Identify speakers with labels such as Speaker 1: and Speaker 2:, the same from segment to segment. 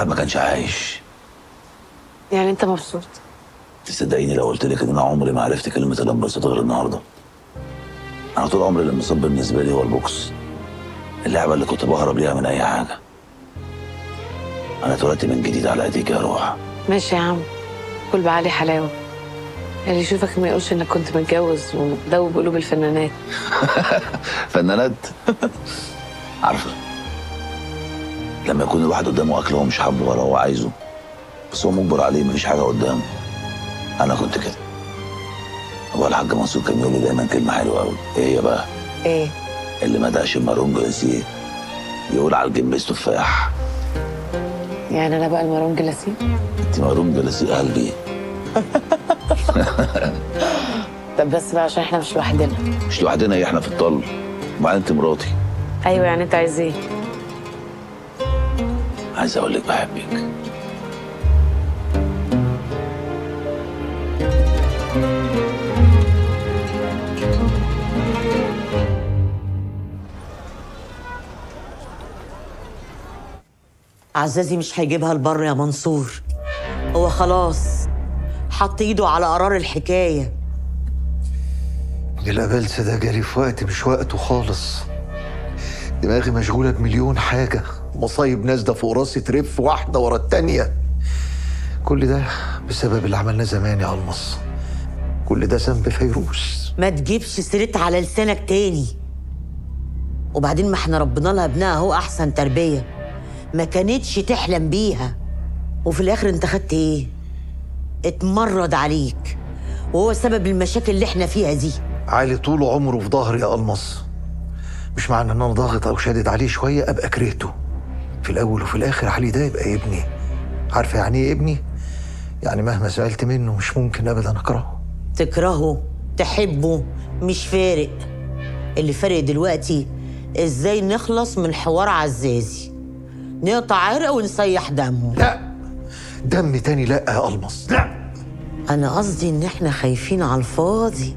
Speaker 1: الواحد ما كانش عايش.
Speaker 2: يعني انت مبسوط؟
Speaker 1: تصدقيني لو قلت لك ان انا عمري ما عرفت كلمه الانبساط غير النهارده. انا طول عمري الانبساط بالنسبه لي هو البوكس، اللعبه اللي كنت بهرب ليها من اي حاجه. انا اتولدت من جديد على ايديك يا روح.
Speaker 2: ماشي يا عم، كل بعلي حلاوه. اللي يشوفك ما يقولش انك كنت متجوز ومدوب قلوب الفنانات.
Speaker 1: فنانات. عارفه لما يكون الواحد قدامه اكل هو مش حابه ولا هو عايزه، بس هو مجبر عليه، مفيش حاجه قدامه. انا كنت كده. ابو الحاج منصور كان يقول لي دايما كلمه حلوه قوي. ايه هي بقى؟
Speaker 2: ايه؟
Speaker 1: اللي ما دقش المارون جلاسيه يقول على الجمبري تفاح.
Speaker 2: يعني انا بقى المارون جلاسيه؟
Speaker 1: انت مارون جلاسيه قلبي.
Speaker 2: طب بس بقى عشان احنا مش لوحدنا.
Speaker 1: مش لوحدنا، احنا في الطل. وبعدين انت مراتي.
Speaker 2: ايوه، يعني انت عايز ايه؟
Speaker 1: عايز اقول لك بحبك.
Speaker 3: عزازي مش هيجيبها البر يا منصور. هو خلاص حط ايده على قرار الحكايه.
Speaker 4: القبلس ده جاري في وقت مش وقته خالص. دماغي مشغوله بمليون حاجه، مصايب ناس ده فوق راسي ترف واحده ورا التانيه. كل ده بسبب اللي عملناه زمان يا المص. كل ده ذنب فيروز.
Speaker 3: ما تجيبش سيرتها على لسانك تاني. وبعدين ما احنا ربنا لها ابنها اهو احسن تربيه، ما كانتش تحلم بيها. وفي الاخر انت خدت ايه؟ اتمرد عليك، وهو سبب المشاكل اللي احنا فيها دي.
Speaker 4: علي طول عمره في ظهري يا المص. مش معنى ان انا ضاغط او شادد عليه شويه ابقى كرهته. في الاول وفي الاخر علي ده يبقى ابني. عارفه يعني ايه ابني؟ يعني مهما زعلت منه مش ممكن ابدا اكرهه.
Speaker 3: تكرهه تحبه مش فارق. اللي فارق دلوقتي ازاي نخلص من حوار عزازي، نقطع عرق ونسيح دمه.
Speaker 4: لا، دم تاني لا يا المص، لا.
Speaker 3: انا قصدي ان احنا خايفين على الفاضي.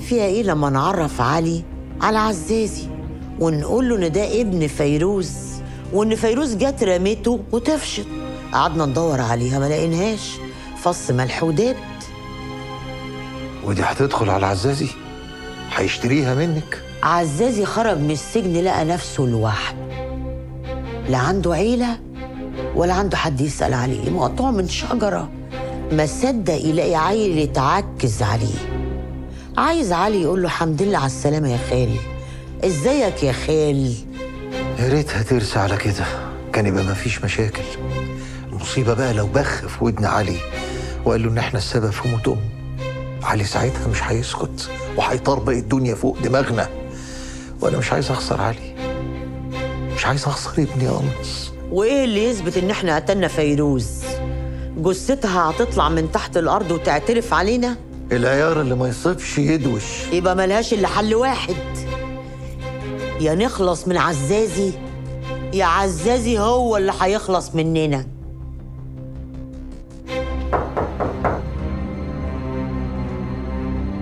Speaker 3: فيها ايه لما نعرف علي على عزازي ونقول له ان ده ابن فيروز، وان فيروز جت رميته وتفشط. قعدنا ندور عليها ما لقيناهاش، فص ملح ودابت.
Speaker 4: ودي هتدخل على عزازي؟ هيشتريها منك؟
Speaker 3: عزازي خرج من السجن لقى نفسه لوحده، لا عنده عيلة ولا عنده حد يسأل عليه، مقطوع من شجرة. ما صدق يلاقي عيل يتعكز عليه. عايز علي يقول له الحمد لله على السلامة يا خال، ازيك يا خال.
Speaker 4: يا ريتها ترسى على كده، كان يبقى مفيش مشاكل. المصيبة بقى لو بخ في ودن علي وقال له ان احنا السبب في موت امه. علي ساعتها مش هيسكت وهيطربق الدنيا فوق دماغنا. وانا مش عايز اخسر علي، مش عايز اخسر ابني خالص.
Speaker 3: وايه اللي يثبت ان احنا قتلنا فيروز؟ جثتها هتطلع من تحت الارض وتعترف علينا؟
Speaker 4: العيار اللي ما يصيبش يدوش.
Speaker 3: يبقى ملهاش الا حل واحد، يا نخلص من عزازي يا عزازي هو اللي هيخلص مننا.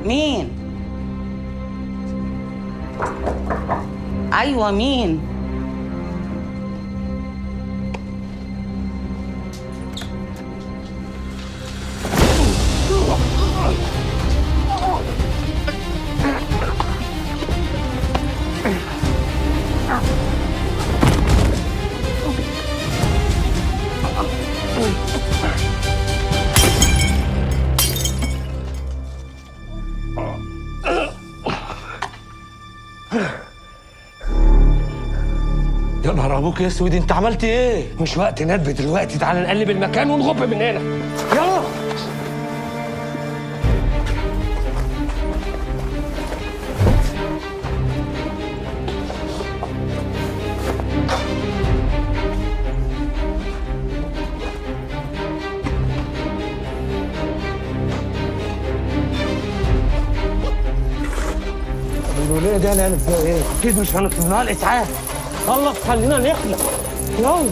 Speaker 5: مين؟ ايوه مين؟
Speaker 6: يا نهار ابوك يا اسود، انت عملت ايه؟
Speaker 7: مش وقت ندب دلوقتي، تعال نقلب المكان ونغب من هنا. يلا. الوليه دي هنعمل فيها ايه؟ اكيد مش هنطلب لها الاسعاف. خلص خلينا نخلق. يلا.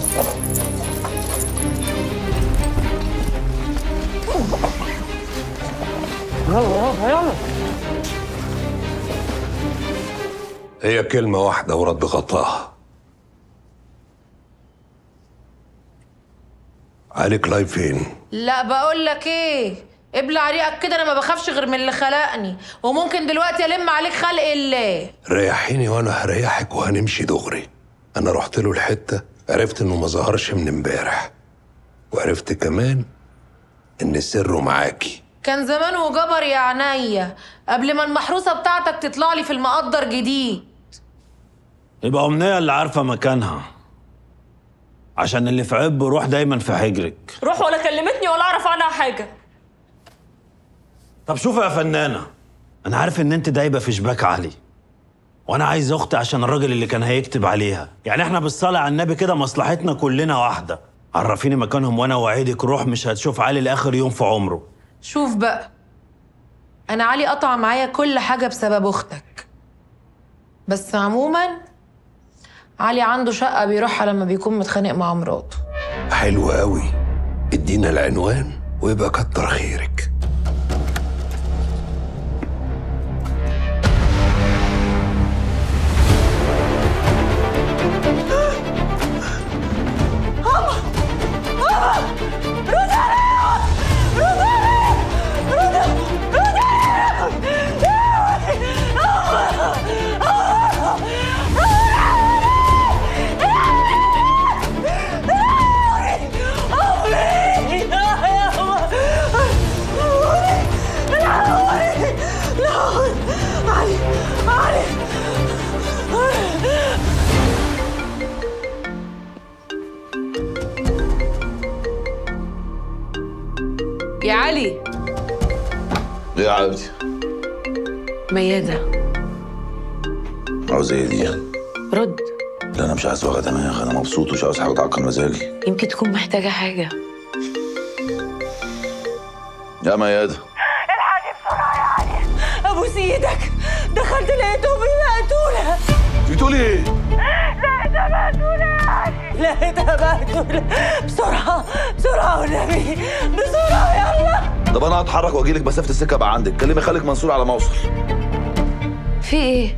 Speaker 7: يلا يلا.
Speaker 8: هي كلمة واحدة ورد غطاها.
Speaker 5: علي كلايف فين؟
Speaker 8: لا بقول لك ايه، ابلع ريقك كده، انا ما بخافش غير من اللي خلقني، وممكن دلوقتي الم عليك خلق الله.
Speaker 5: ريحيني وانا هريحك وهنمشي دغري. انا رحت له الحته، عرفت انه ما ظهرش من امبارح، وعرفت كمان ان سره معاكي.
Speaker 8: كان زمان وجبر يا عينيا قبل ما المحروسه بتاعتك تطلع لي في المقدر جديد.
Speaker 6: يبقى أمنية اللي عارفة مكانها، عشان اللي في عب روح دايما في حجرك.
Speaker 9: روح ولا كلمتني ولا اعرف عنها حاجه.
Speaker 6: طب شوفي يا فنانة، أنا عارف إن أنت دايبة في شباك علي، وأنا عايز أختي عشان الراجل اللي كان هيكتب عليها. يعني إحنا بالصلاة على النبي كده مصلحتنا كلنا واحدة. عرفيني مكانهم وأنا وعدك روح مش هتشوف علي لآخر يوم في عمره.
Speaker 8: شوف بقى، انا علي قطع معايا كل حاجه بسبب اختك، بس عموما علي عنده شقه بيروحها لما بيكون متخانق مع مراته.
Speaker 5: حلو قوي، ادينا العنوان ويبقى كتر خيرك.
Speaker 2: يا علي.
Speaker 1: ايه يا حبيبتي؟
Speaker 2: ميادة.
Speaker 1: عاوز ايه دي؟
Speaker 2: رد.
Speaker 1: لا انا مش عايز وجع دماغ، انا مبسوط ومش عاوز حاجه تعكر مزاجي.
Speaker 2: يمكن تكون محتاجة حاجة.
Speaker 1: يا ميادة.
Speaker 9: الحاجة بسرعة يا علي. ابوس ايدك، دخلت لقيت امي مقتولة.
Speaker 1: بتقولي ايه؟
Speaker 9: لقيتها مقتولة يا علي. لقيتها مقتولة. بسرعة بسرعة والنبي، بسرعة يلا.
Speaker 1: طب انا هتحرك واجيلك مسافه السكه بقى عندك، كلمي خالك منصور على ما اوصل.
Speaker 2: في ايه؟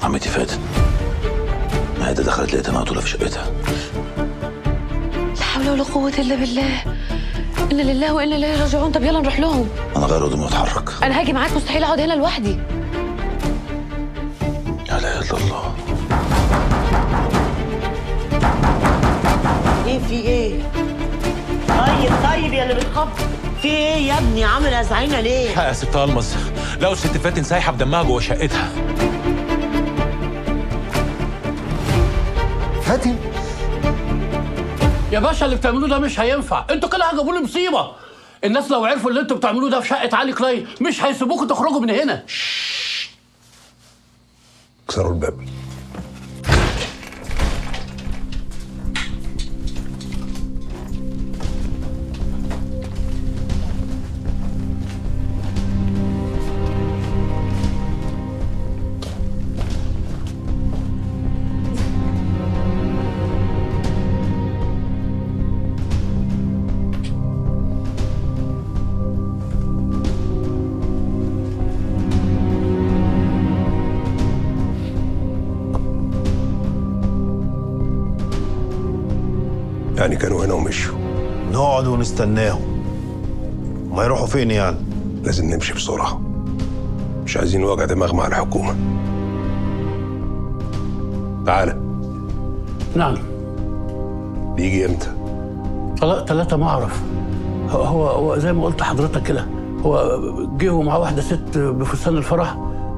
Speaker 1: عمتي فاتن، ميادة دخلت لقيتها مقتوله في شقتها.
Speaker 2: لا حول ولا قوة إلا بالله. إنا لله وإنا إليه راجعون. طب يلا نروح لهم.
Speaker 1: انا غير هدومي واتحرك.
Speaker 2: أنا هاجي معاك، مستحيل أقعد هنا لوحدي.
Speaker 1: لا اله الا الله.
Speaker 3: ايه في ايه؟ طيب يا اللي بتخبط، في ايه يا ابني؟ عامل ازعينا ليه؟
Speaker 10: يا ست المظ، لقوا الست فاتن سايحه بدمها جوه شقتها.
Speaker 4: فاتن؟
Speaker 7: يا باشا اللي بتعملوه ده مش هينفع، انتوا كده هتجيبوا لي مصيبه. الناس لو عرفوا اللي انتوا بتعملوه ده في شقه علي كلايف مش هيسيبوكوا تخرجوا من هنا.
Speaker 5: اكسروا الباب. يعني كانوا هنا ومشوا.
Speaker 6: نقعد ونستناهم. ما يروحوا فين يعني؟
Speaker 5: لازم نمشي بسرعة، مش عايزين وجع دماغ مع الحكومة. تعالى.
Speaker 7: نعم.
Speaker 5: بيجي امتى؟
Speaker 7: طلاق 3 ما اعرف. هو زي ما قلت حضرتك كده، هو جه ومعاه واحده ست بفستان الفرح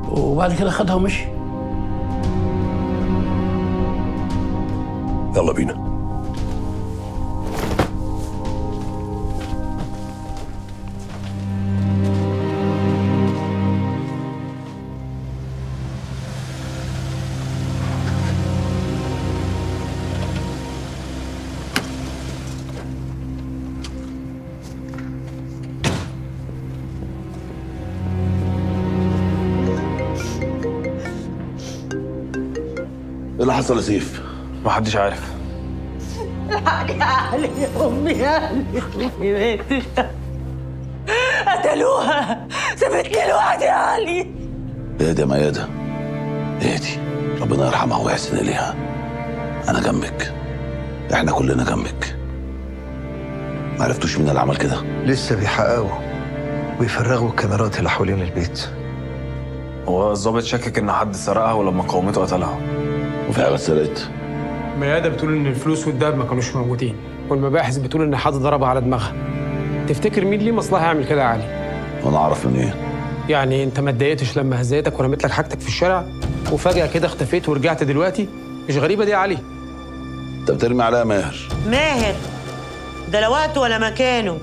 Speaker 7: وبعد كده خدها ومشي.
Speaker 5: يلا بينا.
Speaker 1: ايه اللي حصل يا سيف؟
Speaker 10: محدش عارف.
Speaker 9: الحاجة علي امي، امي ماتت. قتلوها، سابتني لوحدي يا علي.
Speaker 1: اهدي يا ميادة، اهدي، ربنا يرحمها ويحسن اليها. انا جنبك، احنا كلنا جنبك. ما عرفتوش مين اللي عمل كده؟
Speaker 4: لسه بيحققوا ويفرغوا الكاميرات اللي حوالين البيت.
Speaker 11: هو الظابط شكك ان حد سرقها ولما قومته قتلها.
Speaker 1: وفي حاجه اتسرقت؟
Speaker 12: ميادة بتقول ان الفلوس والدهب ما كانوش موجودين، والمباحث بتقول ان حد ضربها على دماغها. تفتكر مين ليه مصلحه يعمل كده يا علي؟
Speaker 1: وانا اعرف من ايه؟
Speaker 12: يعني انت ما اتضايقتش لما هزيتك ورميت لك حاجتك في الشارع وفجاه كده اختفيت ورجعت دلوقتي؟ مش غريبه دي يا علي؟
Speaker 1: انت بترمي عليها ماهر.
Speaker 3: ماهر ده لا وقته ولا مكانه.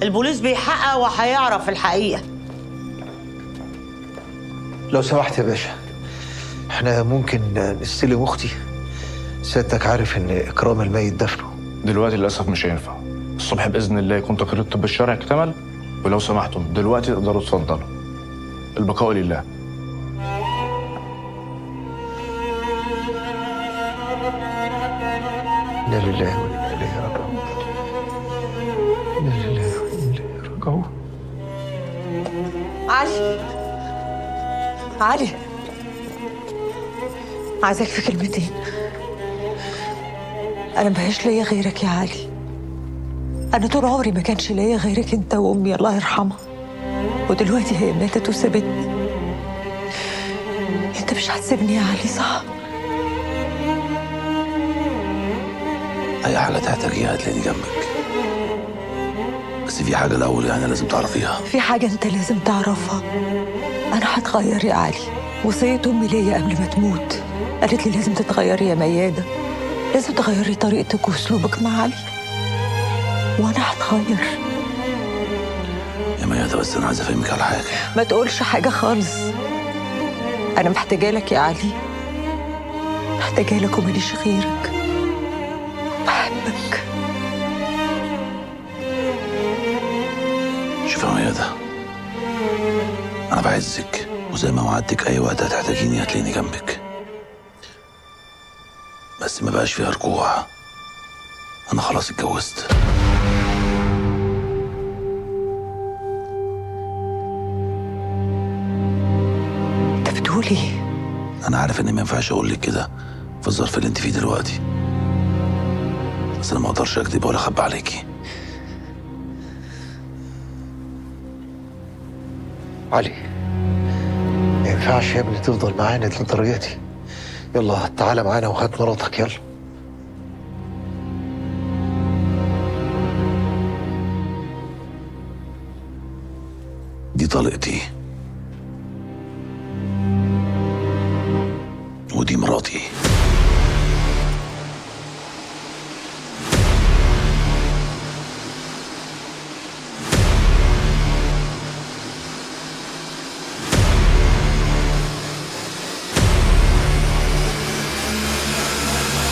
Speaker 3: البوليس بيحقق وهيعرف الحقيقة.
Speaker 4: لو سمحت يا باشا، احنا ممكن نستلم اختي؟ سيادتك عارف ان اكرام الميت دفنه.
Speaker 11: دلوقتي للاسف مش هينفع. الصبح باذن الله يكون تقرير الطب الشرعي اكتمل، ولو سمحتم دلوقتي تقدروا تفضلوا. البقاء لله.
Speaker 4: انا لله وانا اليه راجعون. انا لله وانا اليه راجعون.
Speaker 9: علي عايزك في كلمتين. انا مبقاش ليا غيرك يا علي. انا طول عمري ما كانش ليا غيرك انت وامي الله يرحمها، ودلوقتي هي ماتت وسابتني. انت مش هتسيبني يا علي صح؟
Speaker 1: اي حاجه تحتاجيها هتلاقيني جنبك، بس في حاجه الاول يعني لازم تعرفيها.
Speaker 9: في حاجه انت لازم تعرفها. انا هتغير يا علي. وصيه امي ليا قبل ما تموت قالت لي لازم تتغيري يا ميادة، لازم تغيري طريقتك واسلوبك مع علي، وانا هتغير.
Speaker 1: يا ميادة بس انا عايز افهمك على حاجه.
Speaker 9: ما تقولش حاجه خالص. انا محتاجه لك يا علي، محتاجه لك وماليش غيرك. بحبك.
Speaker 1: شوف يا ميادة، انا بعزك وزي ما وعدتك اي وقت هتحتاجيني هتلاقيني جنبك، بس ما بقاش فيها رجوع. انا خلاص اتجوزت.
Speaker 9: انت بتقول ايه؟
Speaker 1: انا عارف اني ما ينفعش اقول لك كده في الظرف اللي انت فيه دلوقتي، بس انا ما اقدرش اكذب ولا اخبي عليكي.
Speaker 4: علي ما ينفعش يا ابني تفضل معانا للدرجه دي. يلا تعالى معانا وهات مراتك يلا.
Speaker 1: دي طليقتي ودي مراتي.